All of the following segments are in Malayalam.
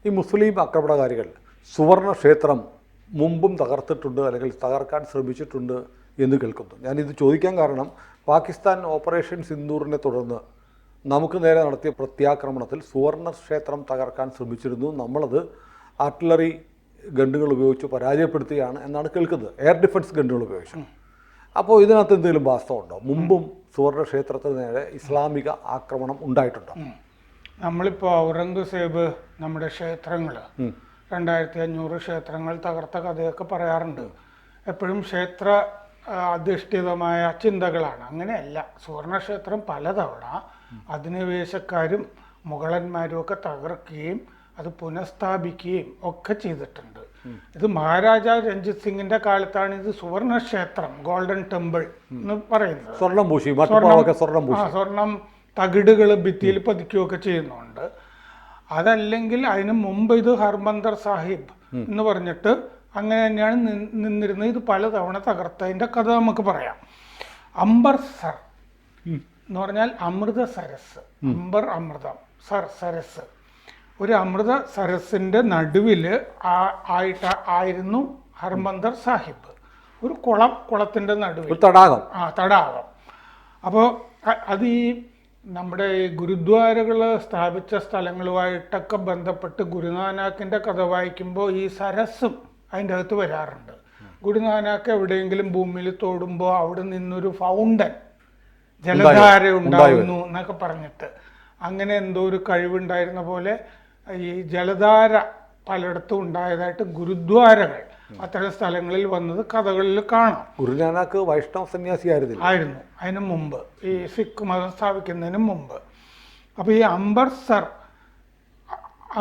ഈ മുസ്ലിം ആക്രമണകാരികൾ സുവർണ ക്ഷേത്രം മുമ്പും തകർത്തിട്ടുണ്ട് അല്ലെങ്കിൽ തകർക്കാൻ ശ്രമിച്ചിട്ടുണ്ട് എന്ന് കേൾക്കുന്നു. ഞാനിത് ചോദിക്കാൻ കാരണം പാകിസ്ഥാൻ ഓപ്പറേഷൻ സിന്ദൂറിനെ തുടർന്ന് നമുക്ക് നേരെ നടത്തിയ പ്രത്യാക്രമണത്തിൽ സുവർണ ക്ഷേത്രം തകർക്കാൻ ശ്രമിച്ചിരുന്നു. നമ്മളത് ആർട്ടിലറി ഗണ്ണുകൾ ഉപയോഗിച്ച് പരാജയപ്പെടുത്തുകയാണ് എന്നാണ് കേൾക്കുന്നത്, എയർ ഡിഫൻസ് ഗണ്ണുകൾ ഉപയോഗിച്ചു. അപ്പോൾ ഇതിനകത്ത് എന്തെങ്കിലും വാസ്തവമുണ്ടോ? മുമ്പും സുവർണ ക്ഷേത്രത്തിന് നേരെ ഇസ്ലാമിക ആക്രമണം ഉണ്ടായിട്ടുണ്ടോ? നമ്മളിപ്പോൾ ഔറംഗസേബ് നമ്മുടെ ക്ഷേത്രങ്ങൾ 2500 ക്ഷേത്രങ്ങൾ തകർത്ത കഥയൊക്കെ പറയാറുണ്ട്. എപ്പോഴും ക്ഷേത്ര അധിഷ്ഠിതമായ ചിന്തകളാണ്. അങ്ങനെയല്ല. സുവർണക്ഷേത്രം പലതവണ അധിനിവേശക്കാരും മുഗളന്മാരും ഒക്കെ തകർക്കുകയും അത് പുനഃസ്ഥാപിക്കുകയും ഒക്കെ ചെയ്തിട്ടുണ്ട്. ഇത് മഹാരാജ രഞ്ജിത് സിംഗിന്റെ കാലത്താണ് ഇത് സുവർണക്ഷേത്രം, ഗോൾഡൻ ടെമ്പിൾ എന്ന് പറയുന്നത്. സ്വർണം തകിടുകൾ ഭിത്തിയിൽ പതിക്കുകയൊക്കെ ചെയ്യുന്നുണ്ട്. അതല്ലെങ്കിൽ അതിന് മുമ്പ് ഇത് ഹർമന്ദർ സാഹിബ് എന്ന് പറഞ്ഞിട്ട് അങ്ങനെ തന്നെയാണ് നിന്നിരുന്നത്. ഇത് പലതവണ തകർത്തതിൻ്റെ കഥ നമുക്ക് പറയാം. അംബർസർ എന്ന് പറഞ്ഞാൽ അമൃത സരസ്. അമൃതം, സരസ്. ഒരു അമൃത സരസിൻ്റെ നടുവിൽ ആയിരുന്നു ഹർമന്ദർ സാഹിബ്. ഒരു കുളത്തിൻ്റെ നടുവിൽ തടാകം. അപ്പോൾ അത് ഈ നമ്മുടെ ഈ ഗുരുദ്വാരകൾ സ്ഥാപിച്ച സ്ഥലങ്ങളുമായിട്ടൊക്കെ ബന്ധപ്പെട്ട് ഗുരുനാനാക്കിൻ്റെ കഥ വായിക്കുമ്പോൾ ഈ സരസ്സും അതിൻ്റെ അകത്ത് വരാറുണ്ട്. ഗുരുനാനാക്ക് എവിടെയെങ്കിലും ഭൂമിയിൽ തോടുമ്പോൾ അവിടെ നിന്നൊരു ഫൗണ്ടൻ, ജലധാര ഉണ്ടാകുന്നു എന്നൊക്കെ പറഞ്ഞിട്ട് അങ്ങനെ എന്തോ ഒരു കഴിവുണ്ടായിരുന്ന പോലെ ഈ ജലധാര പലയിടത്തും ഉണ്ടായതായിട്ട് ഗുരുദ്വാരകൾ അത്തരം സ്ഥലങ്ങളിൽ വന്നത് കഥകളിൽ കാണാം. ഗുരുനാനാക്ക് വൈഷ്ണവ സന്യാസിയായിരുന്നു. അതിനു മുമ്പ്, ഈ സിഖ് മതം സ്ഥാപിക്കുന്നതിന് മുമ്പ്. അപ്പോൾ ഈ അംബർസർ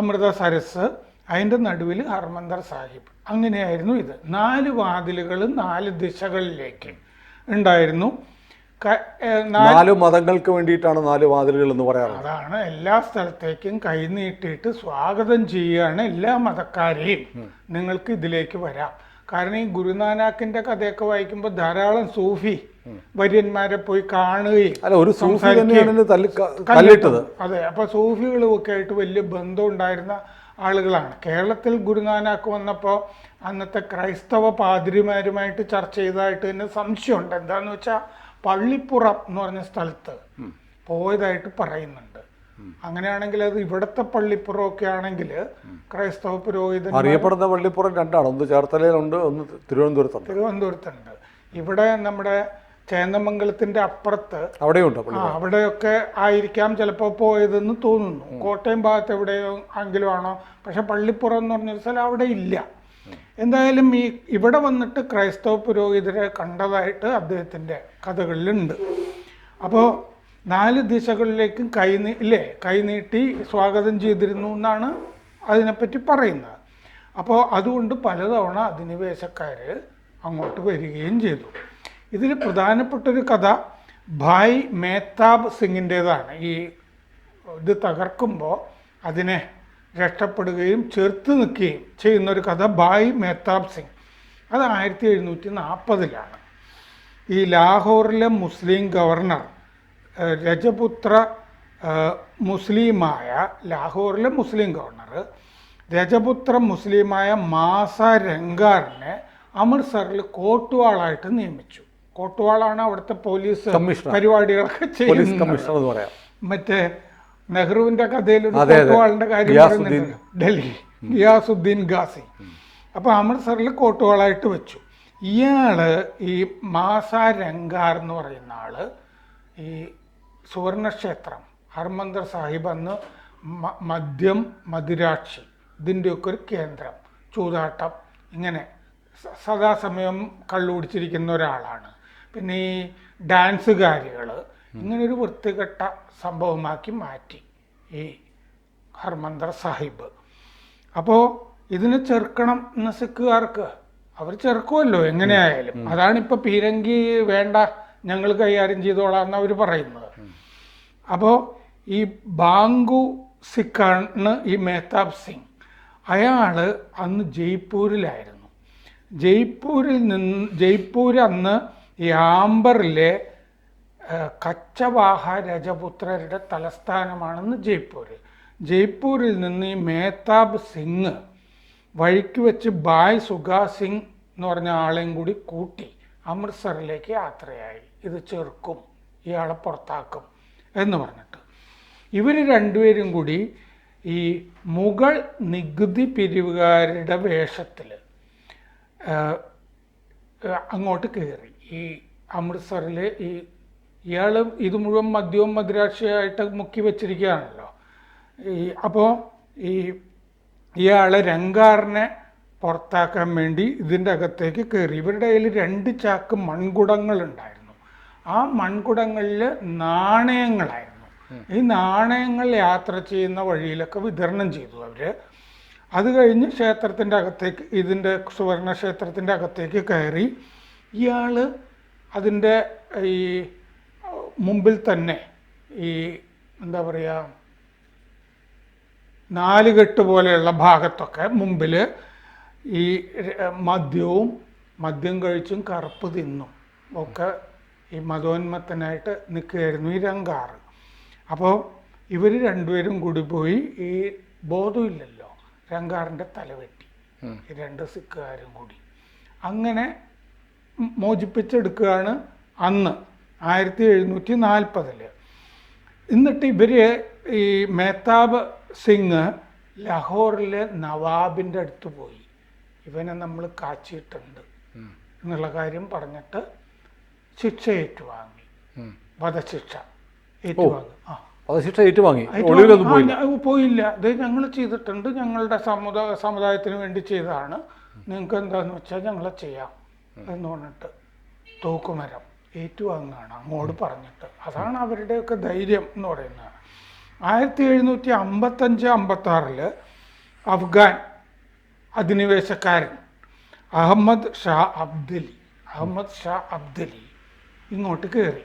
അമൃത സരസ്, അതിൻ്റെ നടുവിൽ ഹർമന്ദർ സാഹിബ്. അങ്ങനെയായിരുന്നു ഇത്. 4 വാതിലുകൾ 4 ദിശകളിലേക്ക് ഉണ്ടായിരുന്നു. 4 മതങ്ങൾക്ക് വേണ്ടിയിട്ടാണ് 4 വാതിലുകൾ എന്ന് പറയാറ്. അതാണ്. എല്ലാ സ്ഥലത്തേക്കും കൈനീട്ടിയിട്ട് സ്വാഗതം ചെയ്യുകയാണ് എല്ലാ മതക്കാരെയും. നിങ്ങൾക്ക് ഇതിലേക്ക് വരാം. കാരണം ഈ ഗുരുനാനാക്കിന്റെ കഥയൊക്കെ വായിക്കുമ്പോൾ ധാരാളം സൂഫി വര്യന്മാരെ പോയി കാണുകയും അതെ, അപ്പൊ സൂഫികളും ഒക്കെ ആയിട്ട് വലിയ ബന്ധം ഉണ്ടായിരുന്ന ആളുകളാണ്. കേരളത്തിൽ ഗുരുനാനാക്ക് വന്നപ്പോൾ അന്നത്തെ ക്രൈസ്തവ പാതിരിമാരുമായിട്ട് ചർച്ച ചെയ്തതായിട്ട് തന്നെ സംശയമുണ്ട്. എന്താന്ന് വെച്ചാൽ പള്ളിപ്പുറം എന്ന് പറഞ്ഞ സ്ഥലത്ത് പോയതായിട്ട് പറയുന്നുണ്ട്. അങ്ങനെയാണെങ്കിൽ അത് ഇവിടുത്തെ പള്ളിപ്പുറമൊക്കെ ആണെങ്കിൽ ക്രൈസ്തവ പുരോഹിതൻ അറിയപ്പെടുന്ന പള്ളിപ്പുറം 2ആണ്. ഒന്ന് ചേർത്തലയിലുണ്ട്, ഒന്ന് തിരുവനന്തപുരത്തുണ്ട്. ഇവിടെ നമ്മുടെ ചേന്നമംഗലത്തിന്റെ അപ്പുറത്ത് അവിടെയൊക്കെ ആയിരിക്കാം ചിലപ്പോൾ പോയതെന്ന് തോന്നുന്നു. കോട്ടയം ഭാഗത്ത് എവിടെയോ എങ്കിലും ആണോ, പക്ഷെ പള്ളിപ്പുറം എന്ന് പറഞ്ഞൊരു സ്ഥലം അവിടെ ഇല്ല. എന്തായാലും ഇവിടെ വന്നിട്ട് ക്രൈസ്തവ പുരോഹിതരെ കണ്ടതായിട്ട് അദ്ദേഹത്തിൻ്റെ കഥകളിലുണ്ട്. അപ്പോൾ 4 ദിശകളിലേക്കും കൈനീട്ടി സ്വാഗതം ചെയ്തിരുന്നു എന്നാണ് അതിനെപ്പറ്റി പറയുന്നത്. അപ്പോൾ അതുകൊണ്ട് പലതവണ അധിനിവേശക്കാർ അങ്ങോട്ട് വരികയും ചെയ്തു. ഇതിൽ പ്രധാനപ്പെട്ടൊരു കഥ ഭായ് മേത്താബ് സിംഗിൻ്റേതാണ്. ഈ ഇത് തകർക്കുമ്പോൾ അതിനെ രക്ഷപ്പെടുകയും ചെറുത്ത് നിൽക്കുകയും ചെയ്യുന്നൊരു കഥ ഭായ് മേത്താബ് സിംഗ്. അത് 1740-ലാണ്. ഈ ലാഹോറിലെ മുസ്ലിം ഗവർണർ രജപുത്ര മുസ്ലിമായ ലാഹോറിലെ മുസ്ലിം ഗവർണർ രജപുത്ര മുസ്ലിമായ മാസ രംഗാറിനെ അമൃത്സറിൽ കോട്ടുവാളായിട്ട് നിയമിച്ചു. കോട്ടുവാളാണ് അവിടുത്തെ പോലീസ് പരിപാടികളൊക്കെ ചെയ്യുന്നത്. മറ്റേ നെഹ്റുവിന്റെ കഥയിൽ ഒരു കോട്ടുവാളിന്റെ കാര്യം പറയുന്നുണ്ട്, ഡൽഹി ഗിയാസുദ്ദീൻ ഗാസി. അപ്പോൾ അമൃത്സറിൽ കോട്ടുവാളായിട്ട് വെച്ചു. ഇയാള് ഈ മാസ രംഗാർ എന്ന് പറയുന്ന ആള് ഈ സുവർണക്ഷേത്രം, ഹർമന്ദർ സാഹിബ്, അന്ന് മദ്യം, മദിരാക്ഷി, ഇതിൻ്റെയൊക്കെ ഒരു കേന്ദ്രം, ചൂതാട്ടം, ഇങ്ങനെ സദാസമയം കള്ളുപിടിച്ചിരിക്കുന്ന ഒരാളാണ്. പിന്നെ ഈ ഡാൻസുകാരികൾ, ഇങ്ങനൊരു വൃത്തികെട്ട സംഭവമാക്കി മാറ്റി ഈ ഹർമന്ദർ സാഹിബ്. അപ്പോൾ ഇതിനെ ചെറുക്കണം എന്ന സിഖുകാർക്ക് അവർ ചെറുക്കുമല്ലോ എങ്ങനെയായാലും. അതാണിപ്പോൾ പീരങ്കി വേണ്ട, ഞങ്ങൾ കൈകാര്യം ചെയ്തോളാം എന്നവർ പറയുന്നത്. അപ്പോൾ ഈ ബാങ്കു സിഖാണ് ഈ മേത്താബ് സിംഗ്. അയാൾ അന്ന് ജയ്പൂരിലായിരുന്നു. ജയ്പൂർ അന്ന് ഈ ആംബറിലെ കച്ചവാഹ രജപുത്രരുടെ തലസ്ഥാനമാണെന്ന് ജയ്പൂർ. ജയ്പൂരിൽ നിന്ന് ഈ മേത്താബ് സിംഗ് വഴിക്ക് വെച്ച് ഭായ് സുഖാ സിംഗ് എന്ന് പറഞ്ഞ ആളെയും കൂടി കൂട്ടി അമൃത്സറിലേക്ക് യാത്രയായി. ഇത് ചെറുക്കും, ഇയാളെ പുറത്താക്കും എന്ന് പറഞ്ഞിട്ട്. ഇവർ രണ്ടുപേരും കൂടി ഈ മുഗൾ നികുതി പിരിവുകാരുടെ വേഷത്തിൽ അങ്ങോട്ട് കയറി. ഈ അമൃത്സറിൽ ഇയാൾ ഇത് മുഴുവൻ മദ്യവും മദിരാശയായിട്ട് മുക്കി വെച്ചിരിക്കുകയാണല്ലോ. അപ്പോൾ ഇയാളെ രംഗാറിനെ പുറത്താക്കാൻ വേണ്ടി ഇതിൻ്റെ അകത്തേക്ക് കയറി. ഇവരുടെ കയ്യിൽ 2 ചാക്ക് മൺകുടങ്ങളുണ്ടായിരുന്നു. ആ മൺകുടങ്ങളിൽ നാണയങ്ങളായിരുന്നു. ഈ നാണയങ്ങൾ യാത്ര ചെയ്യുന്ന വഴിയിലൊക്കെ വിതരണം ചെയ്തു അവർ. അത് കഴിഞ്ഞ് ക്ഷേത്രത്തിൻ്റെ അകത്തേക്ക്, ഇതിൻ്റെ സുവർണ ക്ഷേത്രത്തിൻ്റെ അകത്തേക്ക് കയറി. ഇയാൾ അതിൻ്റെ ഈ മുമ്പിൽ തന്നെ ഈ എന്താ പറയുക, 4 കെട്ട് പോലെയുള്ള ഭാഗത്തൊക്കെ മുമ്പിൽ ഈ മദ്യം കഴിച്ചും കറുപ്പ് തിന്നും ഒക്കെ ഈ മതോന്മത്തനായിട്ട് നിൽക്കുകയായിരുന്നു ഈ രംഗാർ. അപ്പോൾ ഇവർ രണ്ടുപേരും കൂടി പോയി, ഈ ബോധമില്ലല്ലോ, രംഗാറിൻ്റെ തലവെട്ടി ഈ 2 സിഖുകാരും കൂടി. അങ്ങനെ മോചിപ്പിച്ചെടുക്കുകയാണ് അന്ന് 1740. എന്നിട്ട് ഇവർ ഈ മേത്താബ് സിംഗ് ലാഹോറിലെ നവാബിൻ്റെ അടുത്ത് പോയി, ഇവനെ നമ്മൾ കാച്ചിയിട്ടുണ്ട് എന്നുള്ള കാര്യം പറഞ്ഞിട്ട് ശിക്ഷ ഏറ്റുവാങ്ങി. വധശിക്ഷ ഏറ്റുവാങ്ങി. പോയില്ല, ഇത് ഞങ്ങൾ ചെയ്തിട്ടുണ്ട്, ഞങ്ങളുടെ സമുദായത്തിന് വേണ്ടി ചെയ്തതാണ്, നിങ്ങൾക്ക് എന്താന്ന് വെച്ചാൽ ഞങ്ങളെ ചെയ്യാം എന്ന് പറഞ്ഞിട്ട് തൂക്കുമരം ഏറ്റുവാങ്ങുകയാണ് അങ്ങോട്ട് പറഞ്ഞിട്ട്. അതാണ് അവരുടെയൊക്കെ ധൈര്യം എന്ന് പറയുന്നത്. 1755-56 അഫ്ഗാൻ അധിനിവേശക്കാരൻ അഹമ്മദ് ഷാ അബ്ദലി ഇങ്ങോട്ട് കയറി.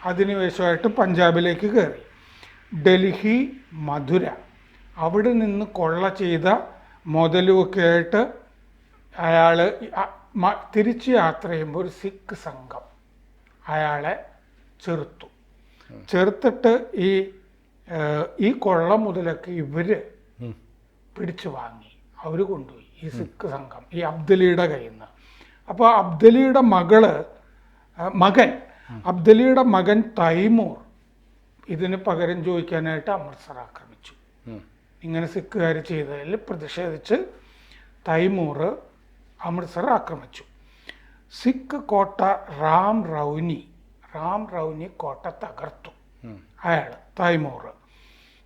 അധിനിവേശമായിട്ട് പഞ്ചാബിലേക്ക് കയറി. ഡൽഹി, മധുര അവിടെ നിന്ന് കൊള്ള ചെയ്ത മുതലുമൊക്കെ ആയിട്ട് അയാൾ തിരിച്ച് യാത്ര ചെയ്യുമ്പോൾ ഒരു സിഖ് സംഘം അയാളെ ചെറുത്തിട്ട് ഈ കൊള്ള മുതലൊക്കെ ഇവർ പിടിച്ചു വാങ്ങി, അവർ കൊണ്ടുപോയി ഈ സിഖ് സംഘം ഈ അബ്ദലിയുടെ കയ്യിൽ നിന്ന്. അപ്പോൾ അബ്ദലിയുടെ മകൻ തൈമൂർ ഇതിന് പകരം ചോദിക്കാനായിട്ട് അമൃത്സർ ആക്രമിച്ചു. ഇങ്ങനെ സിഖുകാർ ചെയ്തതിൽ പ്രതിഷേധിച്ച് തൈമൂർ അമൃത്സർ ആക്രമിച്ചു. സിഖ് കോട്ട റാം റൗനി കോട്ട തകർത്തു അയാൾ തൈമൂർ.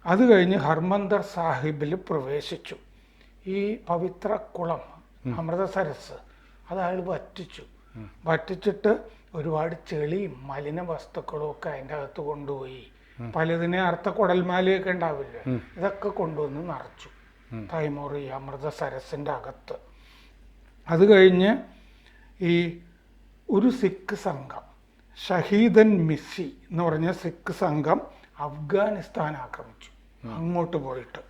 അത് കഴിഞ്ഞ് ഹർമന്ദർ സാഹിബിൽ പ്രവേശിച്ചു. ഈ പവിത്ര കുളം അമൃതസരസ് അത് അയാൾ വറ്റിച്ചിട്ട് ഒരുപാട് ചെളിയും മലിന വസ്തുക്കളും ഒക്കെ അതിൻ്റെ അകത്ത് കൊണ്ടുപോയി. പലതിനെ അർത്ഥ കുടൽമാലയൊക്കെ ഉണ്ടാവില്ലേ, ഇതൊക്കെ കൊണ്ടുവന്ന് നിറച്ചു തൈമൂർ ഈ അമൃതസരസിൻ്റെ അകത്ത്. അത് കഴിഞ്ഞ് ഈ ഒരു സിഖ് സംഘം ഷഹീദൻ മിസ്സി എന്ന് പറഞ്ഞ സിഖ് സംഘം അഫ്ഗാനിസ്ഥാൻ ആക്രമിച്ചു അങ്ങോട്ട് പോയിട്ട്.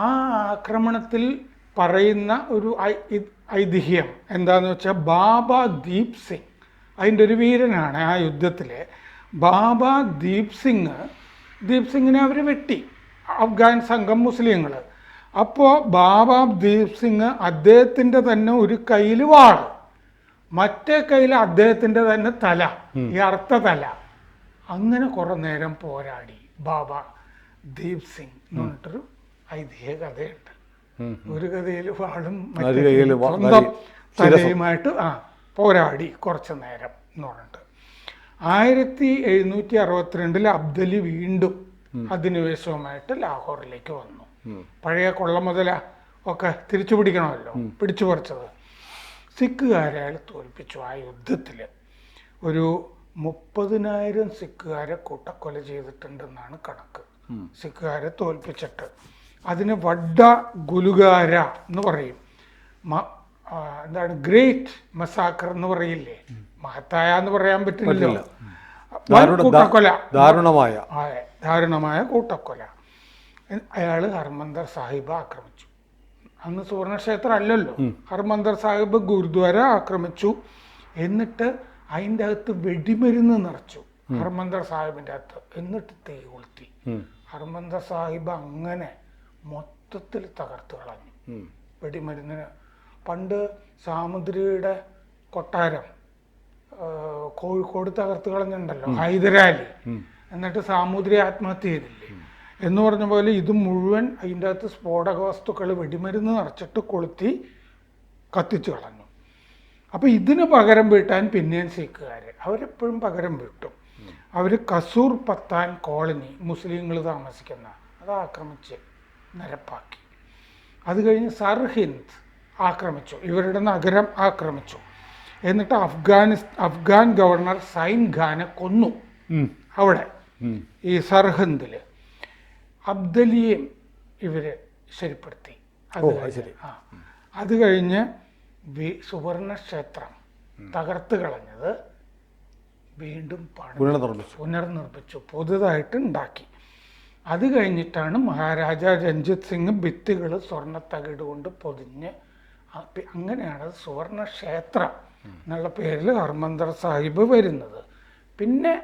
ആ ആക്രമണത്തിൽ പറയുന്ന ഒരു ഐതിഹ്യം എന്താണെന്ന് വെച്ചാൽ ബാബ ദീപ് സിംഗ് അതിൻ്റെ ഒരു വീരനാണ്. ആ യുദ്ധത്തിൽ ബാബ ദീപ് സിംഗിനെ അവർ വെട്ടി, അഫ്ഗാൻ സംഘം മുസ്ലിങ്ങൾ. അപ്പോൾ ബാബ ദീപ് സിംഗ് അദ്ദേഹത്തിൻ്റെ തന്നെ ഒരു കയ്യിൽ വാൾ, മറ്റേ കയ്യിൽ അദ്ദേഹത്തിൻ്റെ തന്നെ തല, ഈ അർത്ഥ തല. അങ്ങനെ കുറേ നേരം പോരാടി ബാബ ദീപ് സിംഗ് എന്ന് പറഞ്ഞിട്ടൊരു ഐതിഹ്യ കഥയുണ്ട്. ഒരു കഥയിൽ വാളും സ്വന്തം തലയുമായിട്ട് പോരാടി കുറച്ച് നേരം എന്ന് പറഞ്ഞിട്ട്. 1762 അബ്ദലി വീണ്ടും അധിനിവേശവുമായിട്ട് ലാഹോറിലേക്ക് വന്നു. പഴയ കൊള്ള മുതല ഒക്കെ തിരിച്ചു പിടിക്കണമല്ലോ, പിടിച്ചു പറിച്ചത്. സിഖുകാരെ അയാൾ തോൽപ്പിച്ചു. ആ യുദ്ധത്തിൽ ഒരു 30,000 സിഖുകാരെ കൂട്ടക്കൊല ചെയ്തിട്ടുണ്ടെന്നാണ് കണക്ക്. സിഖുകാരെ തോൽപ്പിച്ചിട്ട് അതിന് വഡ്ഡ ഗുലുകാര എന്ന് പറയും. എന്താണ് ഗ്രേറ്റ് മസാക്കർ എന്ന് പറയില്ലേ, മഹത്തായ എന്ന് പറയാൻ പറ്റില്ലല്ലോ. കൂട്ടക്കൊല, ദാരുണമായ കൂട്ടക്കൊല. അയാൾ ഹർമന്ദർ സാഹിബ് ആക്രമിച്ചു. അന്ന് സുവർണക്ഷേത്രം അല്ലല്ലോ, ഹർമന്ദർ സാഹിബ് ഗുരുദ്വാര ആക്രമിച്ചു. എന്നിട്ട് അതിൻ്റെ അകത്ത് വെടിമരുന്ന് നിറച്ചു ഹർമന്ദർ സാഹിബിൻ്റെ അകത്ത്. എന്നിട്ട് തീ കൊളുത്തി. ഹർമന്ദർ സാഹിബ് അങ്ങനെ മൊത്തത്തിൽ തകർത്ത് കളഞ്ഞു വെടിമരുന്നിന്. പണ്ട് സാമുദ്രിയുടെ കൊട്ടാരം കോഴിക്കോട് തകർത്ത് കളഞ്ഞിട്ടുണ്ടല്ലോ, ഹൈദരാലി. എന്നിട്ട് സാമുദ്രി ആത്മഹത്യ ചെയ്തില്ലേ എന്ന് പറഞ്ഞ പോലെ ഇത് മുഴുവൻ അതിൻ്റെ അകത്ത് സ്ഫോടക വസ്തുക്കൾ വെടിമരുന്ന് നിറച്ചിട്ട് കൊളുത്തി കത്തിച്ചു കളഞ്ഞു. അപ്പോൾ ഇതിന് പകരം വീട്ടാൻ പിന്നെയും സിഖുകാർ അവരെപ്പോഴും പകരം വീട്ടും. അവർ കസൂർ പത്താൻ കോളനി മുസ്ലിങ്ങൾ താമസിക്കുന്ന അത് ആക്രമിച്ച് നിരപ്പാക്കി. അത് കഴിഞ്ഞ് സർഹിന്ദ് ആക്രമിച്ചു, ഇവരുടെ നഗരം ആക്രമിച്ചു. എന്നിട്ട് അഫ്ഗാൻ ഗവർണർ സൈൻ ഖാനെ കൊന്നു അവിടെ ഈ സർഹിന്ദിൽ. അബ്ദലിയെയും ഇവര് ശരിപ്പെടുത്തി. അത് കഴിഞ്ഞ് സുവർണ ക്ഷേത്രം തകർത്ത് കളഞ്ഞത് വീണ്ടും പുനർനിർമ്മിച്ചു, പുതുതായിട്ട് ഉണ്ടാക്കി. അത് കഴിഞ്ഞിട്ടാണ് മഹാരാജ രഞ്ജിത് സിംഗ് ഭിത്തികൾ സ്വർണ്ണത്തകിട് കൊണ്ട് പൊതിഞ്ഞ്, അങ്ങനെയാണ് സുവർണ ക്ഷേത്രം എന്നുള്ള പേരിൽ ഹർമന്ദർ സാഹിബ് വരുന്നത്. പിന്നെ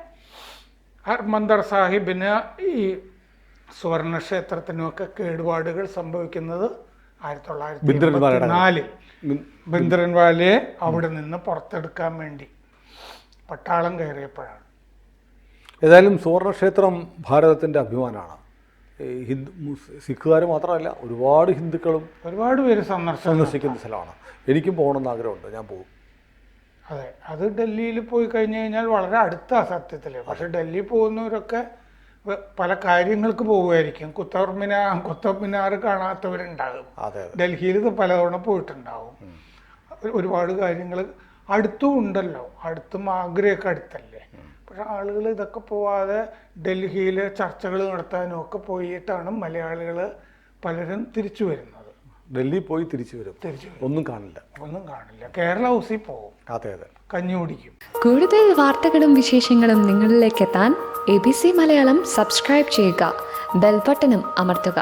ഹർമന്ദർ സാഹിബിന് ഈ സുവർണ ക്ഷേത്രത്തിനുമൊക്കെ കേടുപാടുകൾ സംഭവിക്കുന്നത് 1984 ഭിന്ദ്രൻവാലയെ അവിടെ നിന്ന് പുറത്തെടുക്കാൻ വേണ്ടി പട്ടാളം കയറിയപ്പോഴാണ്. ഏതായാലും സുവർണക്ഷേത്രം ഭാരതത്തിൻ്റെ അഭിമാനമാണ്. സിഖുകാർ മാത്രമല്ല, ഒരുപാട് ഹിന്ദുക്കളും ഒരുപാട് പേര് സന്ദർശിക്കുന്ന സ്ഥലമാണ്. എനിക്കും പോകണമെന്ന് ആഗ്രഹമുണ്ട്, ഞാൻ പോകും. അതെ, അത് ഡൽഹിയിൽ പോയി കഴിഞ്ഞു കഴിഞ്ഞാൽ വളരെ അടുത്ത സത്യത്തിൽ. പക്ഷെ ഡൽഹി പോകുന്നവരൊക്കെ പല കാര്യങ്ങൾക്ക് പോകുമായിരിക്കും. കുത്തബ് മിനാർ കാണാത്തവരുണ്ടാകും. ഡൽഹിയിൽ ഇത് പലതവണ പോയിട്ടുണ്ടാവും. ഒരുപാട് കാര്യങ്ങൾ അടുത്തും ഉണ്ടല്ലോ, അടുത്തും ആഗ്രയൊക്കെ അടുത്തല്ലേ. പക്ഷെ ആളുകൾ ഇതൊക്കെ പോവാതെ ഡൽഹിയിൽ ചർച്ചകൾ നടത്താനും ഒക്കെ പോയിട്ടാണ് മലയാളികൾ പലരും തിരിച്ചു വരുന്നത്. ഡൽഹി പോയി തിരിച്ചു വരും, ഒന്നും കാണില്ല. കേരള ഹൗസിൽ പോകും, കഞ്ഞി കുടിക്കും. കൂടുതൽ വാർത്തകളും വിശേഷങ്ങളും നിങ്ങളിലേക്ക് എത്താൻ ABC മലയാളം സബ്സ്ക്രൈബ് ചെയ്യുക, ബെൽ ബട്ടണും അമർത്തുക.